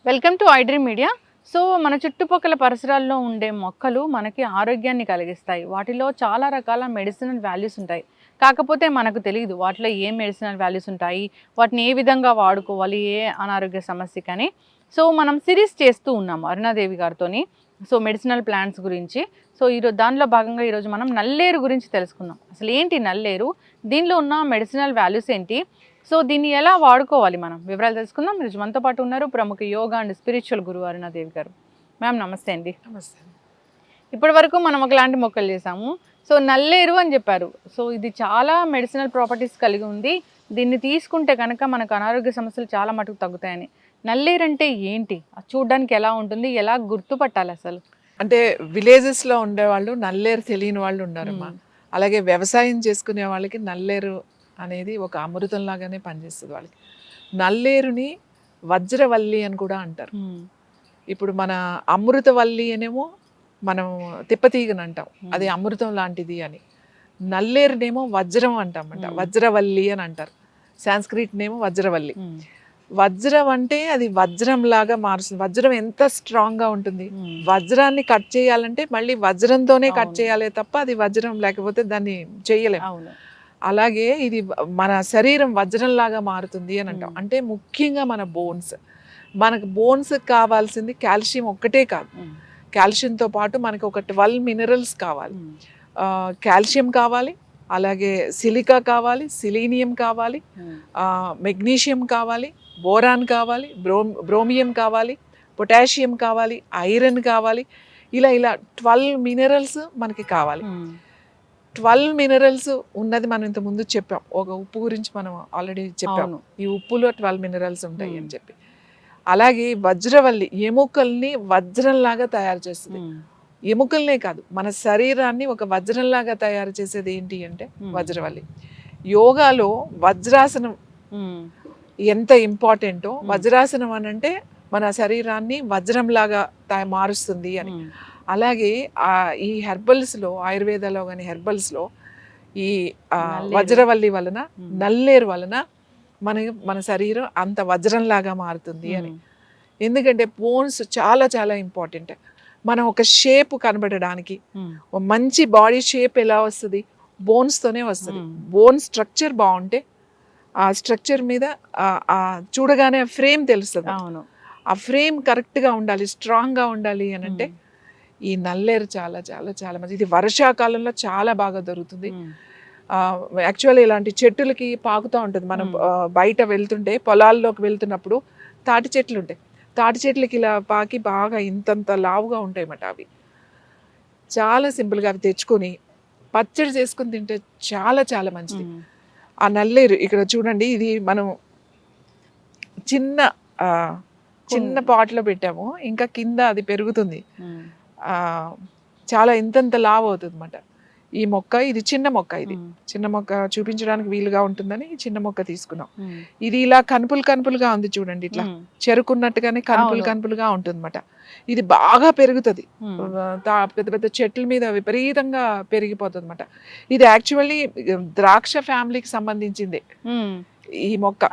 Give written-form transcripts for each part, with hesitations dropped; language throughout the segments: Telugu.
Welcome to iDream media. So మన చుట్టుపక్కల పరిసరాల్లో ఉండే మొక్కలు మనకి ఆరోగ్యాన్ని కలిగిస్తాయి. వాటిలో చాలా రకాల మెడిసినల్ వాల్యూస్ ఉంటాయి. కాకపోతే మనకు తెలియదు వాటిలో ఏ మెడిసినల్ వాల్యూస్ ఉంటాయి, వాటిని ఏ విధంగా వాడుకోవాలి, ఏ అనారోగ్య సమస్యకని. సో మనం సిరీస్ చేస్తూ ఉన్నాము అరుణాదేవి గారితోని. సో మెడిసినల్ ప్లాంట్స్ గురించి. సో దానిలో భాగంగా ఈరోజు మనం నల్లేరు గురించి తెలుసుకుందాం. అసలు ఏంటి నల్లేరు, దీనిలో ఉన్న మెడిసినల్ వాల్యూస్ ఏంటి, సో దీన్ని ఎలా వాడుకోవాలి, మనం వివరాలు తెలుసుకుందాం. మీరు మనతో పాటు ఉన్నారు ప్రముఖ యోగా అండ్ స్పిరిచువల్ గురువు అరుణాదేవి గారు. మ్యామ్ నమస్తే అండి. నమస్తే. ఇప్పటి వరకు మనం ఒకలాంటి మొక్కలు చేసాము. సో నల్లేరు అని చెప్పారు. సో ఇది చాలా మెడిసినల్ ప్రాపర్టీస్ కలిగి ఉంది. దీన్ని తీసుకుంటే కనుక మనకు అనారోగ్య సమస్యలు చాలా మటుకు తగ్గుతాయని. నల్లేరు అంటే ఏంటి, చూడడానికి ఎలా ఉంటుంది, ఎలా గుర్తుపట్టాలి అసలు? అంటే విలేజెస్ లో ఉండేవాళ్ళు నల్లేరు తెలియని వాళ్ళు ఉన్నారమ్మా. అలాగే వ్యవసాయం చేసుకునే వాళ్ళకి నల్లేరు అనేది ఒక అమృతం లాగానే పనిచేస్తుంది వాళ్ళకి. నల్లేరుని వజ్రవల్లి అని కూడా అంటారు. ఇప్పుడు మన అమృతవల్లి అనేమో మనం తిప్పతీగని అంటాం, అది అమృతం లాంటిది అని. నల్లేరునేమో వజ్రం అంటామంట, వజ్రవల్లి అని అంటారు. సాంస్క్రిట్ నేమో వజ్రవల్లి. వజ్రం అంటే అది వజ్రం లాగా మారుస్తుంది. వజ్రం ఎంత స్ట్రాంగ్ గా ఉంటుంది. వజ్రాన్ని కట్ చేయాలంటే మళ్ళీ వజ్రంతోనే కట్ చేయాలి తప్ప అది వజ్రం లేకపోతే దాన్ని చేయలేము. అలాగే ఇది మన శరీరం వజ్రం లాగా మారుతుంది అని అంటాం. అంటే ముఖ్యంగా మన బోన్స్, మనకు బోన్స్ కావాల్సింది కాల్షియం ఒక్కటే కాదు, కాల్షియంతో పాటు మనకు ఒక 12 మినరల్స్ కావాలి. కాల్షియం కావాలి, అలాగే సిలికా కావాలి, సిలీనియం కావాలి, మెగ్నీషియం కావాలి, బోరాన్ కావాలి, బ్రోమియం కావాలి, పొటాషియం కావాలి, ఐరన్ కావాలి. ఇలా 12 మినరల్స్ మనకి కావాలి. 12 మినరల్స్ ఉన్నది మనం ఇంత ముందు చెప్పాం. ఒక ఉప్పు గురించి మనం ఆల్రెడీ చెప్పాము, ఈ ఉప్పులో 12 మినరల్స్ ఉంటాయి అని చెప్పి. అలాగే వజ్రవల్లి ఎముకల్ని వజ్రంలాగా తయారు చేస్తుంది. ఎముకల్నే కాదు, మన శరీరాన్ని ఒక వజ్రంలాగా తయారు చేసేది ఏంటి అంటే వజ్రవల్లి. యోగాలో వజ్రాసనం ఎంత ఇంపార్టెంటో, వజ్రాసనం అని అంటే మన శరీరాన్ని వజ్రంలాగా మారుస్తుంది అని. అలాగే ఈ హెర్బల్స్లో, ఆయుర్వేదాలో కానీ హెర్బల్స్లో ఈ వజ్రవల్లి వలన, నల్లేరు వలన మన శరీరం అంత వజ్రంలాగా మారుతుంది అని. ఎందుకంటే బోన్స్ చాలా చాలా ఇంపార్టెంట్. మనం ఒక షేప్ కనబడడానికి, ఒక మంచి బాడీ షేప్ ఎలా వస్తుంది, బోన్స్తోనే వస్తుంది. బోన్ స్ట్రక్చర్ బాగుంటే ఆ స్ట్రక్చర్ మీద చూడగానే ఫ్రేమ్ తెలుస్తుంది. ఆ ఫ్రేమ్ కరెక్ట్గా ఉండాలి, స్ట్రాంగ్గా ఉండాలి అని అంటే ఈ నల్లేరు చాలా చాలా చాలా మంచి. ఇది వర్షాకాలంలో చాలా బాగా దొరుకుతుంది. యాక్చువల్లీ ఇలాంటి చెట్టులకి పాకుతూ ఉంటుంది. మనం బయట వెళ్తుంటే, పొలాల్లోకి వెళ్తున్నప్పుడు తాటి చెట్లు ఉంటాయి. తాటి చెట్లకి ఇలా పాకి బాగా ఇంతంత లావుగా ఉంటాయి అన్నమాట. అవి చాలా సింపుల్గా అవి తెచ్చుకొని పచ్చడి చేసుకుని తింటే చాలా చాలా మంచిది. ఆ నల్లేరు ఇక్కడ చూడండి, ఇది మనం చిన్న పాట్లో పెట్టాము, ఇంకా కింద అది పెరుగుతుంది. చాలా ఇంతంత లావు అవుతుంది అన్నమాట ఈ మొక్క. ఇది చిన్న మొక్క, ఇది చిన్న మొక్క చూపించడానికి వీలుగా ఉంటుందని చిన్న మొక్క తీసుకున్నాం. ఇది ఇలా కనుపులుగా ఉంది చూడండి, ఇట్లా చెరుకున్నట్టుగానే కనుపులుగా ఉంటుంది అన్నమాట. ఇది బాగా పెరుగుతుంది, పెద్ద పెద్ద చెట్ల మీద విపరీతంగా పెరిగిపోతుంది అన్నమాట. ఇది యాక్చువల్లీ ద్రాక్ష ఫ్యామిలీకి సంబంధించింది ఈ మొక్క.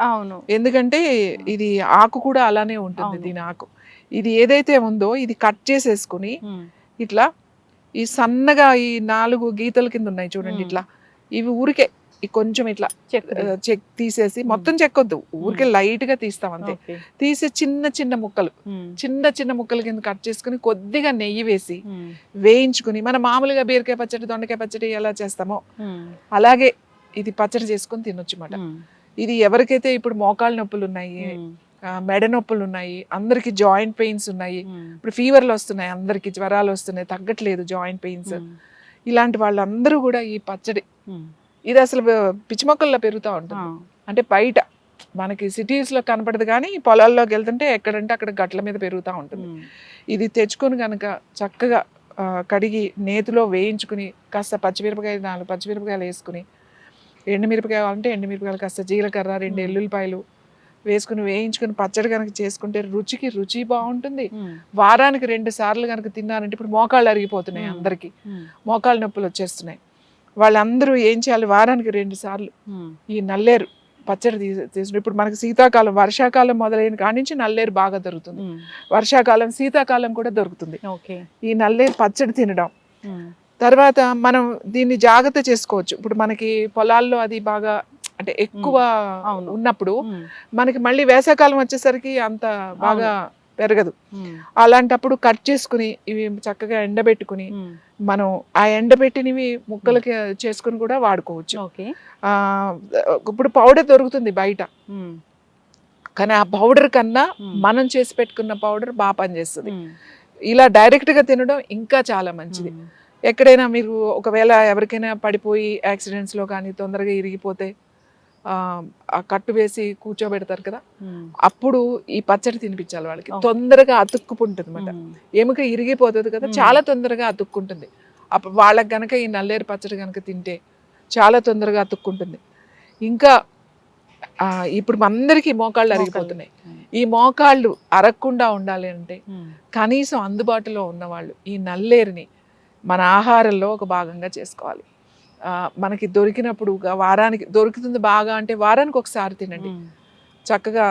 ఎందుకంటే ఇది ఆకు కూడా అలానే ఉంటుంది, దీని ఆకు. ఇది ఏదైతే ఉందో ఇది కట్ చేసేసుకుని ఇట్లా ఈ సన్నగా ఈ 4 గీతల కింద ఉన్నాయి చూడండి, ఇట్లా ఇవి ఊరికే కొంచెం ఇట్లా చెక్ తీసేసి, మొత్తం చెక్కొద్దు, ఊరికే లైట్ గా తీస్తాం అంతే. తీసి చిన్న ముక్కల కింద కట్ చేసుకుని కొద్దిగా నెయ్యి వేసి వేయించుకుని, మన మామూలుగా బీరకాయ పచ్చడి, దొండకాయ పచ్చడి ఎలా చేస్తామో అలాగే ఇది పచ్చడి చేసుకుని తినొచ్చు అన్నమాట. ఇది ఎవరికైతే ఇప్పుడు మోకాళ్ళ నొప్పులు ఉన్నాయి, మెడ నొప్పులు ఉన్నాయి, అందరికి జాయింట్ పెయిన్స్ ఉన్నాయి, ఇప్పుడు ఫీవర్లు వస్తున్నాయి, అందరికి జ్వరాలు వస్తున్నాయి, తగ్గట్లేదు జాయింట్ పెయిన్స్, ఇలాంటి వాళ్ళందరూ కూడా ఈ పచ్చడి, ఇది అసలు పిచ్చి మొక్కల్లో పెరుగుతూ ఉంటుంది. అంటే బయట మనకి సిటీస్లో కనపడదు, కానీ పొలాల్లోకి వెళ్తుంటే ఎక్కడంటే అక్కడ గట్ల మీద పెరుగుతూ ఉంటుంది. ఇది తెచ్చుకొని కనుక చక్కగా కడిగి నేతిలో వేయించుకుని, కాస్త 4 పచ్చిమిరపకాయలు వేసుకుని, ఎండుమిరపకాయ కావాలంటే ఎండుమిరపకాయలు, కాస్త జీలకర్ర, 2 ఎల్లుల్లిపాయలు వేసుకుని వేయించుకుని పచ్చడి కనుక చేసుకుంటే రుచి బాగుంటుంది. వారానికి 2 సార్లు కనుక తిన్నారంటే, ఇప్పుడు మోకాళ్ళు అరిగిపోతున్నాయి అందరికి, మోకాళ్ళ నొప్పులు వచ్చేస్తున్నాయి, వాళ్ళందరూ ఏం చేయాలి, వారానికి 2 సార్లు ఈ నల్లేరు పచ్చడి తీసుకుని ఇప్పుడు మనకి శీతాకాలం వర్షాకాలం మొదలైన కాడి నుంచి నల్లేరు బాగా దొరుకుతుంది. వర్షాకాలం శీతాకాలం కూడా దొరుకుతుంది ఓకే. ఈ నల్లేరు పచ్చడి తినడం. తర్వాత మనం దీన్ని జాగ్రత్త చేసుకోవచ్చు. ఇప్పుడు మనకి పొలాల్లో అది బాగా అంటే ఎక్కువ ఉన్నప్పుడు మనకి మళ్ళీ వేసవకాలం వచ్చేసరికి అంత బాగా పెరగదు. అలాంటప్పుడు కట్ చేసుకుని ఇవి చక్కగా ఎండబెట్టుకుని మనం ఆ ఎండబెట్టినవి ముక్కలకి చేసుకుని కూడా వాడుకోవచ్చు. ఇప్పుడు పౌడర్ దొరుకుతుంది బయట, కానీ ఆ పౌడర్ కన్నా మనం చేసి పెట్టుకున్న పౌడర్ బాగా పనిచేస్తుంది. ఇలా డైరెక్ట్గా తినడం ఇంకా చాలా మంచిది. ఎక్కడైనా మీరు ఒకవేళ ఎవరికైనా పడిపోయి యాక్సిడెంట్స్లో కానీ తొందరగా ఇరిగిపోతే ఆ కట్టు వేసి కూర్చోబెడతారు కదా, అప్పుడు ఈ పచ్చడి తినిపించాలి వాళ్ళకి. తొందరగా అతుక్కుpunటుంది అన్నమాట. ఎముక ఇరిగిపోతుంది కదా, చాలా తొందరగా అతుక్కుంటుంది. అప్పుడు వాళ్ళకి గనక ఈ నల్లేరు పచ్చడి కనుక తింటే చాలా తొందరగా అతుక్కుంటుంది. ఇంకా ఇప్పుడు అందరికీ మోకాళ్ళు అరిగిపోతున్నాయి. ఈ మోకాళ్ళు అరగకుండా ఉండాలి అంటే కనీసం అందుబాటులో ఉన్నవాళ్ళు ఈ నల్లేరుని మన ఆహారంలో ఒక భాగంగా చేసుకోవాలి. మనకి దొరికినప్పుడు వారానికి దొరుకుతుంది బాగా అంటే వారానికి ఒకసారి తినండి. చక్కగా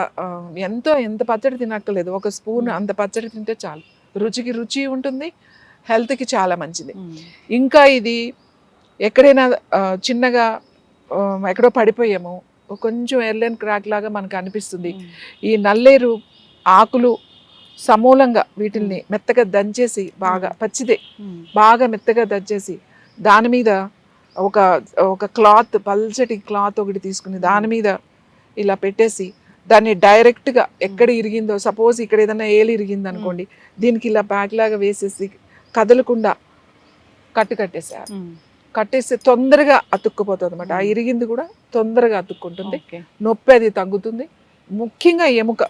ఎంత పచ్చడి తినక్కర్లేదు, ఒక స్పూన్ అంత పచ్చడి తింటే చాలు. రుచికి రుచి ఉంటుంది, హెల్త్కి చాలా మంచిది. ఇంకా ఇది ఎక్కడైనా చిన్నగా ఎక్కడో పడిపోయాము, కొంచెం ఎర్లైన్ క్రాక్ లాగా మనకు అనిపిస్తుంది, ఈ నల్లేరు ఆకులు సమూలంగా వీటిల్ని మెత్తగా దంచేసి బాగా పచ్చిదే బాగా మెత్తగా దంచేసి దాని మీద ఒక క్లాత్, పల్చటి క్లాత్ ఒకటి తీసుకుని దాని మీద ఇలా పెట్టేసి దాన్ని డైరెక్ట్గా ఎక్కడ ఇరిగిందో, సపోజ్ ఇక్కడ ఏదైనా ఏలు ఇరిగింది అనుకోండి, దీనికి ఇలా ప్యాక్ లాగా వేసేసి కదలకుండా కట్టేస్తే తొందరగా అతుక్కుపోతుంది అనమాట. ఆ ఇరిగింది కూడా తొందరగా అతుక్కుంటుంది, నొప్పి అది తగ్గుతుంది. ముఖ్యంగా ఎముక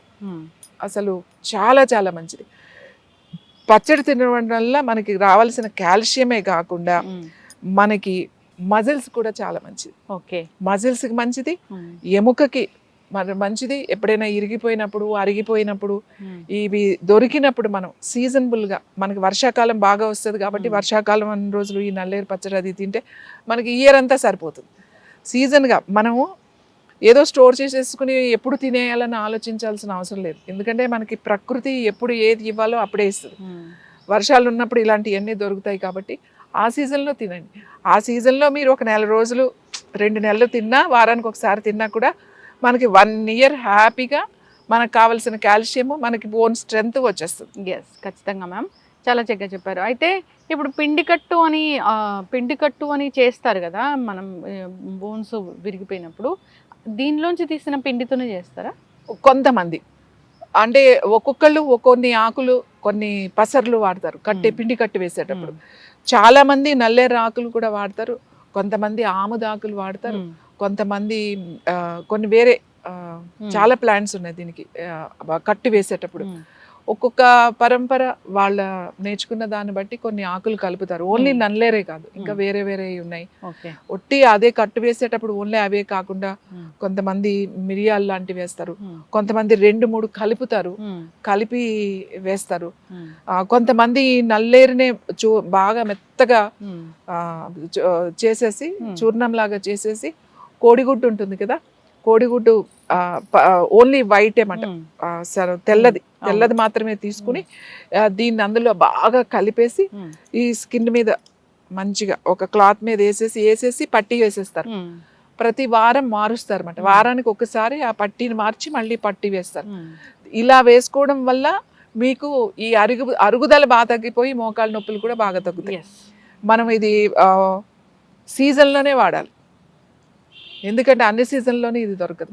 అసలు చాలా చాలా మంచిది. పచ్చడి తినడం వల్ల మనకి రావాల్సిన కాల్షియమే కాకుండా మనకి మజిల్స్ కూడా చాలా మంచిది. మజిల్స్కి మంచిది, ఎముకకి మంచిది. ఎప్పుడైనా ఇరిగిపోయినప్పుడు అరిగిపోయినప్పుడు ఇవి దొరికినప్పుడు మనం సీజనబుల్గా, మనకి వర్షాకాలం బాగా వస్తుంది కాబట్టి వర్షాకాలం అన్ని రోజులు ఈ నల్లేరు పచ్చడి అది తింటే మనకి ఇయర్ అంతా సరిపోతుంది. సీజన్గా మనము ఏదో స్టోర్ చేసేసుకుని ఎప్పుడు తినేయాలని ఆలోచించాల్సిన అవసరం లేదు. ఎందుకంటే మనకి ప్రకృతి ఎప్పుడు ఏది ఇవ్వాలో అప్పుడే ఇస్తుంది. వర్షాలు ఉన్నప్పుడు ఇలాంటివన్నీ దొరుకుతాయి కాబట్టి ఆ సీజన్లో తినండి. ఆ సీజన్లో మీరు ఒక నెల రోజులు 2 నెలలు తిన్నా, వారానికి ఒకసారి తిన్నా కూడా మనకి 1 ఇయర్ హ్యాపీగా మనకు కావాల్సిన కాల్షియము, మనకి బోన్ స్ట్రెంగ్త్ వచ్చేస్తుంది. ఖచ్చితంగా మ్యామ్, చాలా చక్కగా చెప్పారు. అయితే ఇప్పుడు పిండికట్టు అని చేస్తారు కదా మనం, బోన్స్ విరిగిపోయినప్పుడు దీనిలోంచి తీసిన పిండితోనే చేస్తారా? కొంతమంది అంటే ఒక్కొక్కళ్ళు కొన్ని ఆకులు కొన్ని పసర్లు వాడతారు పిండి కట్టు వేసేటప్పుడు. చాలా మంది నల్లేరు ఆకులు కూడా వాడతారు, కొంతమంది ఆముదాకులు వాడతారు, కొంతమంది కొన్ని వేరే చాలా ప్లాంట్స్ ఉన్నాయి దీనికి కట్టు వేసేటప్పుడు. ఒక్కొక్క పరంపర వాళ్ళ నేర్చుకున్న దాన్ని బట్టి కొన్ని ఆకులు కలుపుతారు. ఓన్లీ నల్లేరే కాదు, ఇంకా వేరే వేరే ఉన్నాయి. ఒట్టి అదే కట్టు వేసేటప్పుడు ఓన్లీ అవే కాకుండా కొంతమంది మిరియాలు లాంటివి వేస్తారు, కొంతమంది 2-3 కలుపుతారు, కలిపి వేస్తారు. కొంతమంది నల్లేరునే బాగా మెత్తగా చేసేసి చూర్ణం లాగా చేసేసి, కోడిగుడ్డు ఉంటుంది కదా, కోడిగుడ్డు ఓన్లీ వైట్ ఏమంట, తెల్లది మాత్రమే తీసుకుని దీన్ని అందులో బాగా కలిపేసి ఈ స్కిన్ మీద మంచిగా ఒక క్లాత్ మీద వేసేసి పట్టీ వేసేస్తారు. ప్రతి వారం మారుస్తారు అన్నమాట. వారానికి ఒకసారి ఆ పట్టీని మార్చి మళ్ళీ పట్టీ వేస్తారు. ఇలా వేసుకోవడం వల్ల మీకు ఈ అరుగుదల బాగా తగ్గిపోయి మోకాళ్ళ నొప్పులు కూడా బాగా తగ్గుతాయి. మనం ఇది సీజన్లోనే వాడాలి, ఎందుకంటే అన్ని సీజన్లోనే ఇది దొరకదు.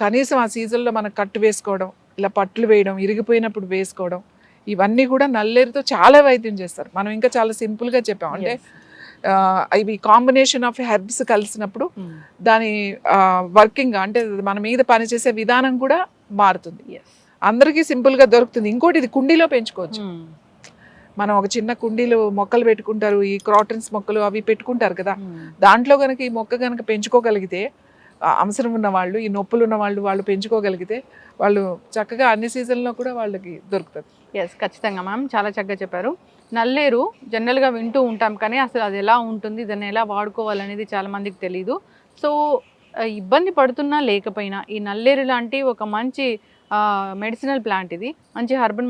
కనీసం ఆ సీజన్లో మనం కట్టు వేసుకోవడం, ఇలా పట్లు వేయడం, ఇరిగిపోయినప్పుడు వేసుకోవడం, ఇవన్నీ కూడా నల్లేరుతో చాలా వైద్యం చేస్తారు. మనం ఇంకా చాలా సింపుల్గా చెప్పాం, అంటే ఇవి కాంబినేషన్ ఆఫ్ హెర్బ్స్ కలిసినప్పుడు దాని వర్కింగ్ అంటే మన మీద పనిచేసే విధానం కూడా మారుతుంది. అందరికీ సింపుల్గా దొరుకుతుంది. ఇంకోటి, ఇది కుండీలో పెంచుకోవచ్చు. మనం ఒక చిన్న కుండీలు మొక్కలు పెట్టుకుంటారు, ఈ క్రాటన్స్ మొక్కలు అవి పెట్టుకుంటారు కదా, దాంట్లో కనుక ఈ మొక్క కనుక పెంచుకోగలిగితే, అవసరం ఉన్న వాళ్ళు, ఈ నొప్పులు ఉన్న వాళ్ళు పెంచుకోగలిగితే వాళ్ళు చక్కగా అన్ని సీజన్లో కూడా వాళ్ళకి దొరుకుతుంది. ఖచ్చితంగా మ్యామ్, చాలా చక్కగా చెప్పారు. నల్లేరు జనరల్గా వింటూ ఉంటాం, కానీ అసలు అది ఎలా ఉంటుంది, దాన్ని ఎలా వాడుకోవాలనేది చాలా మందికి తెలియదు. సో ఇబ్బంది పడుతున్నా లేకపోయినా ఈ నల్లేరు లాంటి ఒక మంచి మెడిసినల్ ప్లాంట్ ఇది. మంచి హర్బ్ని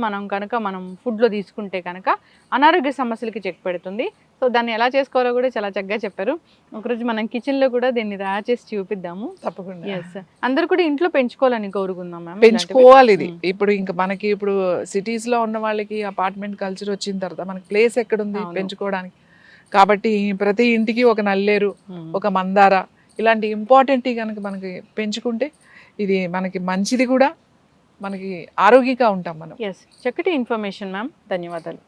మనం ఫుడ్లో తీసుకుంటే కనుక అనారోగ్య సమస్యలకి చెక్ పెడుతుంది. సో దాన్ని ఎలా చేసుకోవాలో కూడా చాలా చక్కగా చెప్పారు. ఒకరోజు మనం కిచెన్లో కూడా దీన్ని తయారు చేసి చూపిద్దాము. తప్పకుండా. ఎస్, అందరు కూడా ఇంట్లో పెంచుకోవాలని కోరుకుందాం మ్యామ్. పెంచుకోవాలి ఇది. ఇప్పుడు ఇంకా మనకి ఇప్పుడు సిటీస్ లో ఉన్న వాళ్ళకి అపార్ట్మెంట్ కల్చర్ వచ్చిన తర్వాత మనకి ప్లేస్ ఎక్కడుంది అవును. పెంచుకోవడానికి. కాబట్టి ప్రతి ఇంటికి ఒక నల్లేరు, ఒక మందార ఇలాంటి ఇంపార్టెంట్ కనుక మనకి పెంచుకుంటే ఇది మనకి మంచిది కూడా, మనకి ఆరోగ్యంగా ఉంటాం మనం. ఎస్, చక్కటి ఇన్ఫర్మేషన్ మ్యామ్. ధన్యవాదాలు.